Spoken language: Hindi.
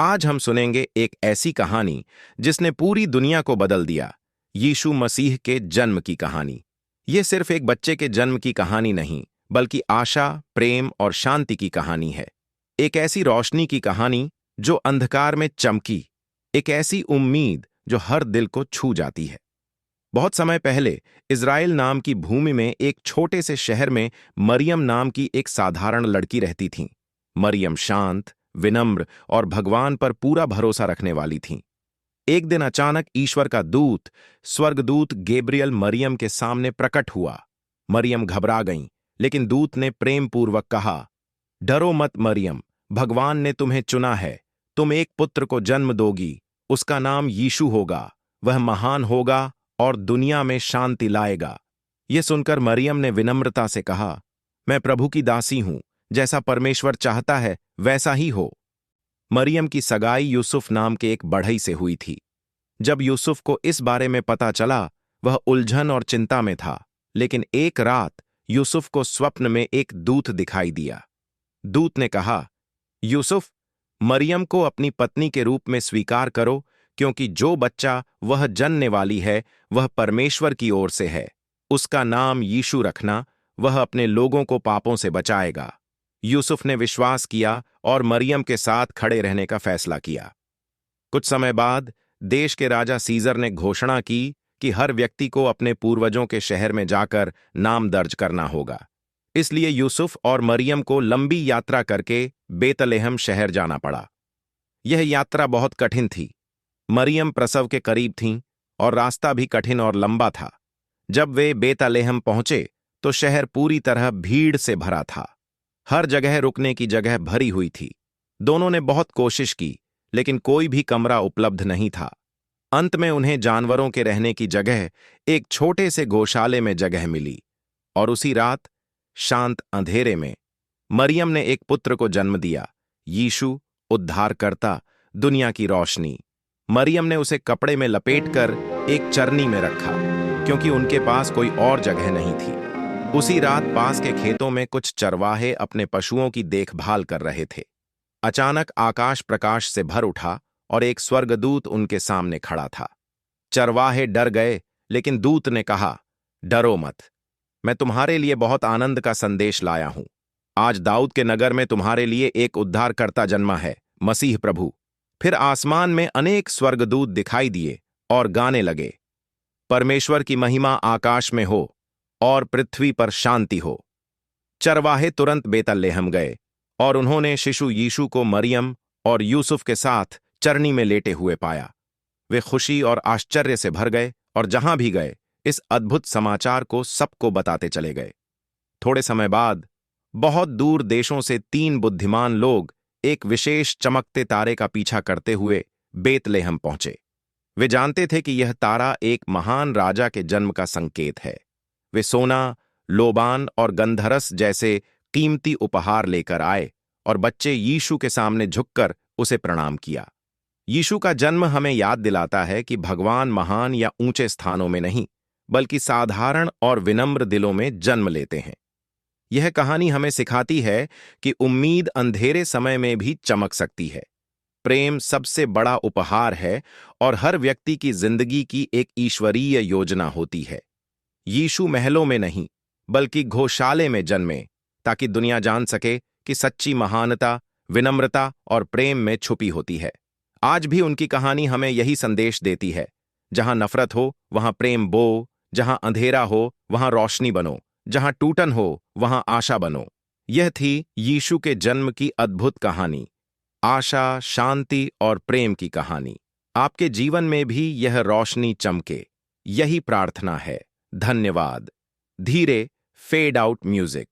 आज हम सुनेंगे एक ऐसी कहानी जिसने पूरी दुनिया को बदल दिया। यीशु मसीह के जन्म की कहानी। ये सिर्फ एक बच्चे के जन्म की कहानी नहीं, बल्कि आशा, प्रेम और शांति की कहानी है। एक ऐसी रोशनी की कहानी जो अंधकार में चमकी, एक ऐसी उम्मीद जो हर दिल को छू जाती है। बहुत समय पहले इज़राइल नाम की भूमि में एक छोटे से शहर में मरियम नाम की एक साधारण लड़की रहती थी। मरियम शांत, विनम्र और भगवान पर पूरा भरोसा रखने वाली थीं। एक दिन अचानक ईश्वर का दूत, स्वर्गदूत गैब्रियल मरियम के सामने प्रकट हुआ। मरियम घबरा गईं, लेकिन दूत ने प्रेम पूर्वक कहा, डरो मत मरियम, भगवान ने तुम्हें चुना है। तुम एक पुत्र को जन्म दोगी, उसका नाम यीशु होगा। वह महान होगा और दुनिया में शांति लाएगा। यह सुनकर मरियम ने विनम्रता से कहा, मैं प्रभु की दासी हूं, जैसा परमेश्वर चाहता है वैसा ही हो। मरियम की सगाई यूसुफ नाम के एक बढ़ई से हुई थी। जब यूसुफ को इस बारे में पता चला, वह उलझन और चिंता में था। लेकिन एक रात यूसुफ को स्वप्न में एक दूत दिखाई दिया। दूत ने कहा, यूसुफ, मरियम को अपनी पत्नी के रूप में स्वीकार करो, क्योंकि जो बच्चा वह जन्मने वाली है वह परमेश्वर की ओर से है। उसका नाम यीशु रखना, वह अपने लोगों को पापों से बचाएगा। यूसुफ ने विश्वास किया और मरियम के साथ खड़े रहने का फैसला किया। कुछ समय बाद देश के राजा सीजर ने घोषणा की कि हर व्यक्ति को अपने पूर्वजों के शहर में जाकर नाम दर्ज करना होगा। इसलिए यूसुफ और मरियम को लंबी यात्रा करके बेतलेहम शहर जाना पड़ा। यह यात्रा बहुत कठिन थी। मरियम प्रसव के करीब थीं और रास्ता भी कठिन और लंबा था। जब वे बेतलेहम पहुंचे तो शहर पूरी तरह भीड़ से भरा था। हर जगह रुकने की जगह भरी हुई थी। दोनों ने बहुत कोशिश की, लेकिन कोई भी कमरा उपलब्ध नहीं था। अंत में उन्हें जानवरों के रहने की जगह एक छोटे से गौशाले में जगह मिली। और उसी रात शांत अंधेरे में मरियम ने एक पुत्र को जन्म दिया, यीशु, उद्धारकर्ता, दुनिया की रोशनी। मरियम ने उसे कपड़े में लपेटकर एक चरनी में रखा, क्योंकि उनके पास कोई और जगह नहीं थी। उसी रात पास के खेतों में कुछ चरवाहे अपने पशुओं की देखभाल कर रहे थे। अचानक आकाश प्रकाश से भर उठा और एक स्वर्गदूत उनके सामने खड़ा था। चरवाहे डर गए, लेकिन दूत ने कहा, डरो मत, मैं तुम्हारे लिए बहुत आनंद का संदेश लाया हूं। आज दाऊद के नगर में तुम्हारे लिए एक उद्धारकर्ता जन्मा है, मसीह प्रभु। फिर आसमान में अनेक स्वर्गदूत दिखाई दिए और गाने लगे, परमेश्वर की महिमा आकाश में हो और पृथ्वी पर शांति हो। चरवाहे तुरंत बेतलेहम गए और उन्होंने शिशु यीशु को मरियम और यूसुफ के साथ चरनी में लेटे हुए पाया। वे खुशी और आश्चर्य से भर गए और जहां भी गए इस अद्भुत समाचार को सबको बताते चले गए। थोड़े समय बाद बहुत दूर देशों से 3 बुद्धिमान लोग एक विशेष चमकते तारे का पीछा करते हुए बेतलेहम पहुंचे। वे जानते थे कि यह तारा एक महान राजा के जन्म का संकेत है। वे सोना, लोबान और गंधरस जैसे कीमती उपहार लेकर आए और बच्चे यीशु के सामने झुककर उसे प्रणाम किया। यीशु का जन्म हमें याद दिलाता है कि भगवान महान या ऊंचे स्थानों में नहीं, बल्कि साधारण और विनम्र दिलों में जन्म लेते हैं। यह कहानी हमें सिखाती है कि उम्मीद अंधेरे समय में भी चमक सकती है। प्रेम सबसे बड़ा उपहार है और हर व्यक्ति की जिंदगी की एक ईश्वरीय योजना होती है। यीशु महलों में नहीं, बल्कि गौशाले में जन्मे, ताकि दुनिया जान सके कि सच्ची महानता, विनम्रता और प्रेम में छुपी होती है। आज भी उनकी कहानी हमें यही संदेश देती है, जहां नफरत हो वहां प्रेम बो, जहां अंधेरा हो वहां रोशनी बनो, जहां टूटन हो वहां आशा बनो। यह थी यीशु के जन्म की अद्भुत कहानी, आशा, शांति और प्रेम की कहानी। आपके जीवन में भी यह रोशनी चमके, यही प्रार्थना है। धन्यवाद। धीरे फेड आउट म्यूजिक।